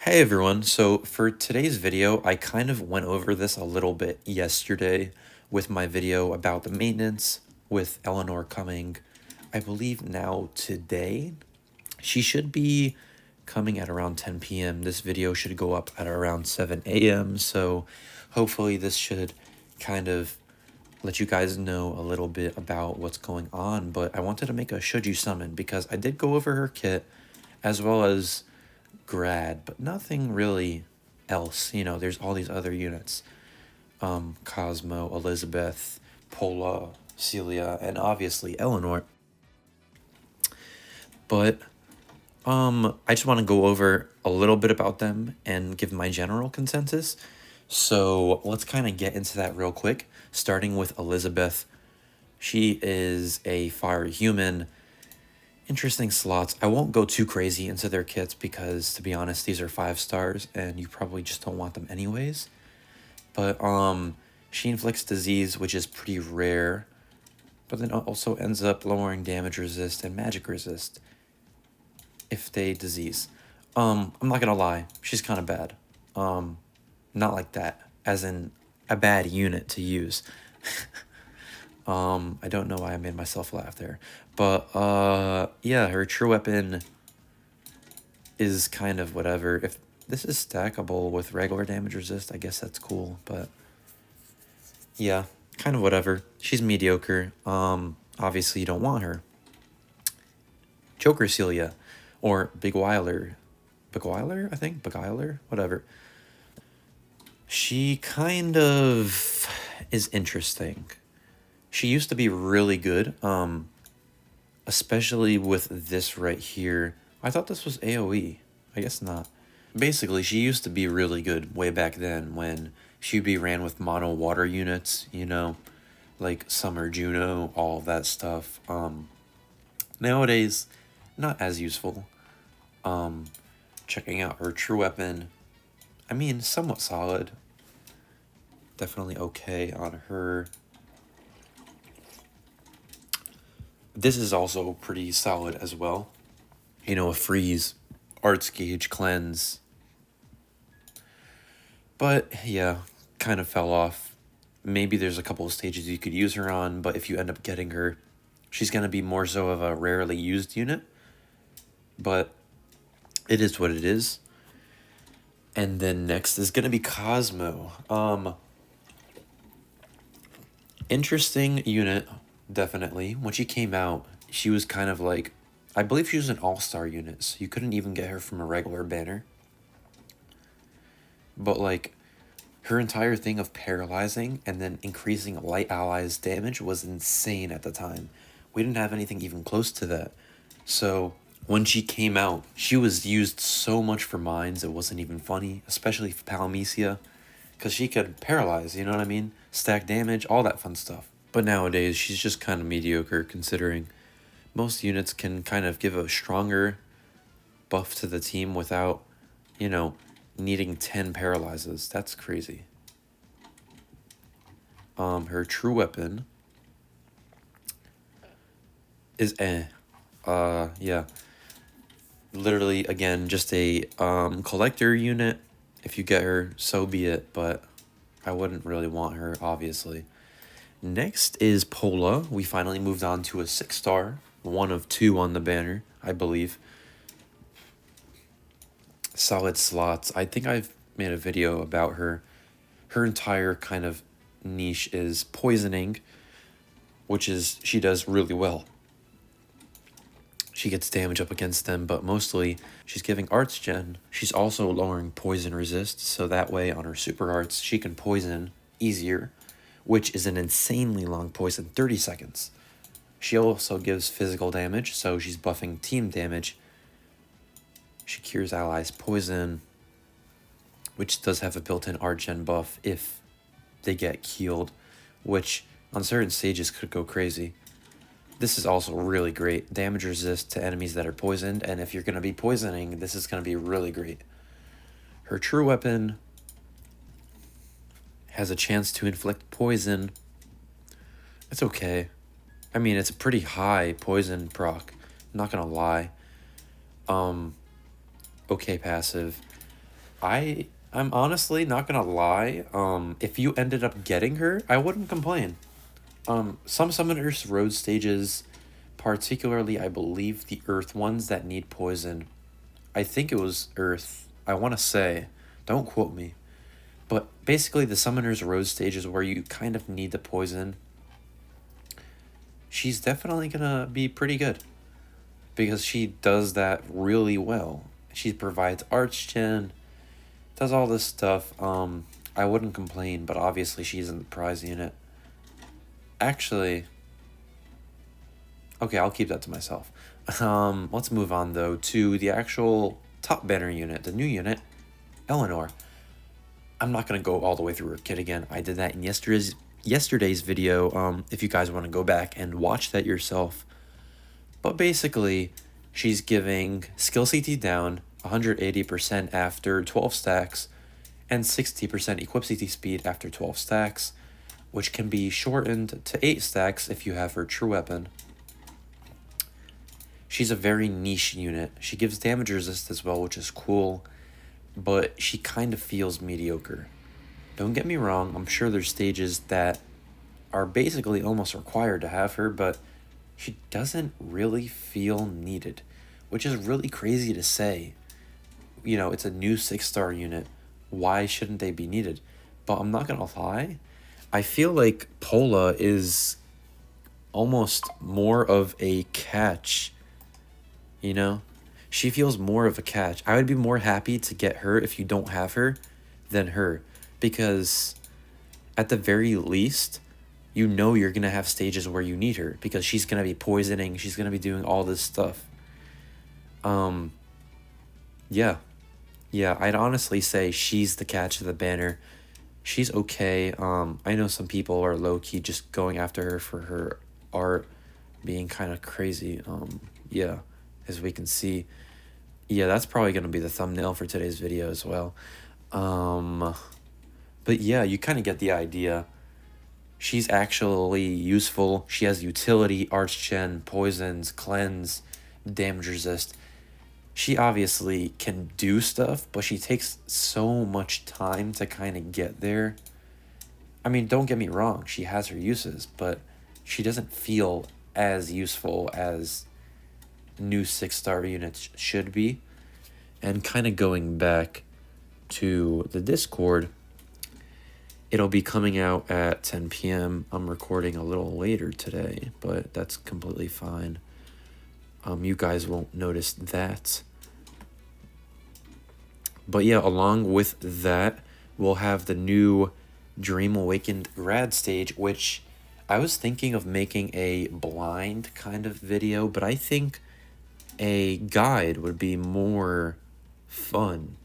Hey everyone, so for today's video, I kind of went over this a little bit yesterday with my video about the maintenance with Eleanor coming, I believe now today. She should be coming at around 10 p.m. This video should go up at around 7 a.m. So hopefully this should kind of let you guys know a little bit about what's going on. But I wanted to make a should you summon because I did go over her kit as well as Grad, but nothing really else. You know, there's all these other units. Cosmo, Elizabeth, Pola, Celia, and obviously Eleanor. But I just want to go over a little bit about them and give my general consensus. So let's kind of get into that real quick, starting with Elizabeth. She is a fire human. Interesting slots. I won't go too crazy into their kits because, to be honest, these are 5 stars and you probably just don't want them anyways. But she inflicts disease, which is pretty rare, but then also ends up lowering damage resist and magic resist if they disease. I'm not gonna lie, she's kind of bad. Not like that, as in a bad unit to use. I don't know why I made myself laugh there. But, yeah, her true weapon is kind of whatever. If this is stackable with regular damage resist, I guess that's cool. But, yeah, kind of whatever. She's mediocre. Obviously you don't want her. Joker Celia, or Beguiler. Beguiler, I think? Beguiler? Whatever. She kind of is interesting. She used to be really good, especially with this right here. I thought this was AoE. I guess not. Basically, she used to be really good way back then when she'd be ran with mono water units, you know, like Summer Juno, all that stuff. Nowadays, not as useful. Checking out her true weapon. I mean, somewhat solid. Definitely okay on her. This is also pretty solid as well. You know, a freeze, arts gauge, cleanse. But yeah, kind of fell off. Maybe there's a couple of stages you could use her on, but if you end up getting her, she's going to be more so of a rarely used unit. But it is what it is. And then next is going to be Cosmo. Interesting unit, definitely. When she came out, she was kind of like, I believe she was an all-star unit, so you couldn't even get her from a regular banner. But like, her entire thing of paralyzing and then increasing light allies damage was insane at the time. We didn't have anything even close to that. So when she came out, she was used so much for mines, it wasn't even funny, especially for Palmecia, because she could paralyze, you know what I mean? Stack damage, all that fun stuff. But nowadays, she's just kind of mediocre, considering most units can kind of give a stronger buff to the team without, you know, needing 10 paralyzes. That's crazy. Her true weapon is yeah. Literally, again, just a collector unit. If you get her, so be it, but I wouldn't really want her, obviously. Next is Pola. We finally moved on to a 6-star, one of 2 on the banner, I believe. Solid slots. I think I've made a video about her. Her entire kind of niche is poisoning, which is, she does really well. She gets damage up against them, but mostly she's giving arts gen. She's also lowering poison resist, so that way on her super arts, she can poison easier, which is an insanely long poison, 30 seconds. She also gives physical damage, so she's buffing team damage. She cures allies poison, which does have a built-in art gen buff if they get healed, which on certain stages could go crazy. This is also really great. Damage resist to enemies that are poisoned, and if you're going to be poisoning, this is going to be really great. Her true weapon has a chance to inflict poison. It's okay. I mean, it's a pretty high poison proc, I'm not going to lie. Okay passive. I'm honestly not gonna lie. If you ended up getting her, I wouldn't complain. Some summoners road stages, particularly I believe the earth ones that need poison. I think it was earth. I want to say, don't quote me, but basically the summoners road stages where you kind of need the poison. She's definitely gonna be pretty good because she does that really well. She provides arch-gen, does all this stuff. I wouldn't complain, but obviously she's in the prize unit. Actually, okay, I'll keep that to myself. Let's move on though to the actual top banner unit, the new unit, Eleanor. I'm not gonna go all the way through her kit again. I did that in yesterday's video. If you guys want to go back and watch that yourself. But basically, she's giving skill CT down 180% after 12 stacks, and 60% equip CT speed after 12 stacks, which can be shortened to 8 stacks if you have her true weapon. She's a very niche unit. She gives damage resist as well, which is cool, but she kind of feels mediocre. Don't get me wrong, I'm sure there's stages that are basically almost required to have her, but she doesn't really feel needed, which is really crazy to say. You know, it's a new 6-star unit. Why shouldn't they be needed? But I'm not gonna lie, I feel like Pola is almost more of a catch, you know? She feels more of a catch. I would be more happy to get her if you don't have her than her, because at the very least, you know you're going to have stages where you need her because she's going to be poisoning, she's going to be doing all this stuff. Yeah. Yeah, I'd honestly say she's the catch of the banner. She's okay. I know some people are low-key just going after her for her art being kind of crazy. Yeah, as we can see. Yeah, that's probably going to be the thumbnail for today's video as well. But yeah, you kind of get the idea. She's actually useful. She has utility, arch-gen, poisons, cleanse, damage resist. She obviously can do stuff, but she takes so much time to kind of get there. I mean, don't get me wrong, she has her uses, but she doesn't feel as useful as new 6-star units should be. And kind of going back to the Discord, it'll be coming out at 10 p.m. I'm recording a little later today, but that's completely fine. You guys won't notice that. But yeah, along with that, we'll have the new Dream Awakened Grad stage, which I was thinking of making a blind kind of video, but I think a guide would be more fun,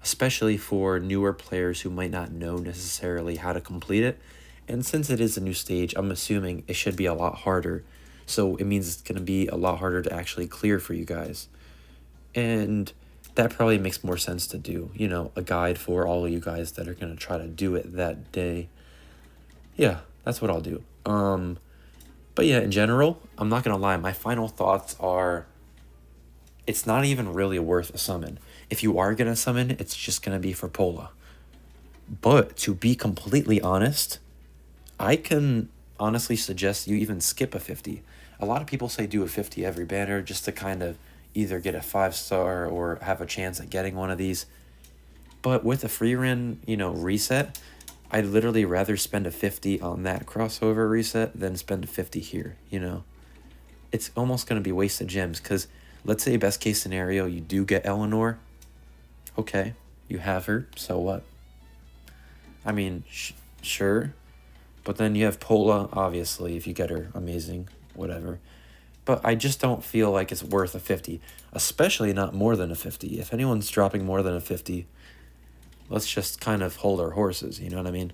especially for newer players who might not know necessarily how to complete it. And since it is a new stage, I'm assuming it should be a lot harder. So it means it's going to be a lot harder to actually clear for you guys. And that probably makes more sense to do, you know, a guide for all of you guys that are going to try to do it that day. Yeah, that's what I'll do. But yeah, in general, I'm not going to lie, my final thoughts are, it's not even really worth a summon. If you are going to summon, it's just going to be for Pola. But to be completely honest, I can honestly suggest you even skip a 50. A lot of people say do a 50 every banner just to kind of either get a 5-star or have a chance at getting one of these. But with a free run, you know, reset, I'd literally rather spend a 50 on that crossover reset than spend a 50 here, you know. It's almost going to be wasted gems because let's say best case scenario, you do get Eleanor. Okay, you have her, so what? I mean, sure. But then you have Pola, obviously, if you get her, amazing, whatever. But I just don't feel like it's worth a 50, especially not more than a 50. If anyone's dropping more than a 50, let's just kind of hold our horses, you know what I mean?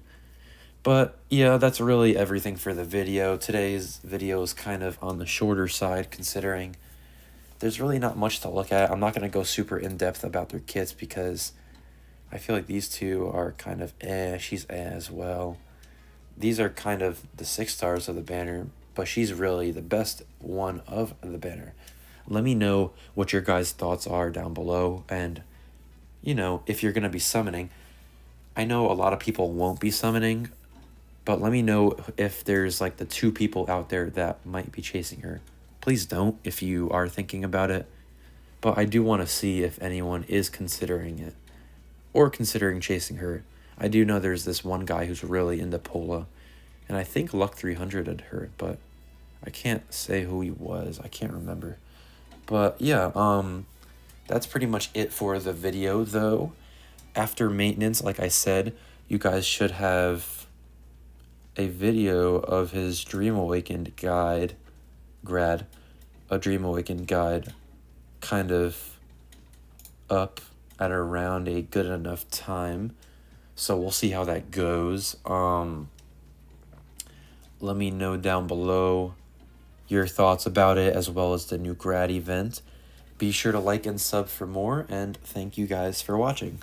But yeah, that's really everything for the video. Today's video is kind of on the shorter side considering there's really not much to look at. I'm not going to go super in-depth about their kits because I feel like these two are kind of she's as well. These are kind of the 6 stars of the banner, but she's really the best one of the banner. Let me know what your guys' thoughts are down below, and you know, if you're going to be summoning. I know a lot of people won't be summoning, but let me know if there's like the 2 people out there that might be chasing her. Please don't if you are thinking about it, but I do want to see if anyone is considering it or considering chasing her. I do know there's this one guy who's really into Pola, and I think Luck 300 had her, but I can't say who he was. I can't remember. But yeah, that's pretty much it for the video though. After maintenance, like I said, you guys should have a video of his Dream Awakened guide, Grad, a Dream Awakened guide, kind of up at around a good enough time. So we'll see how that goes. Let me know down below your thoughts about it, as well as the new Grad event. Be sure to like and sub for more, and thank you guys for watching.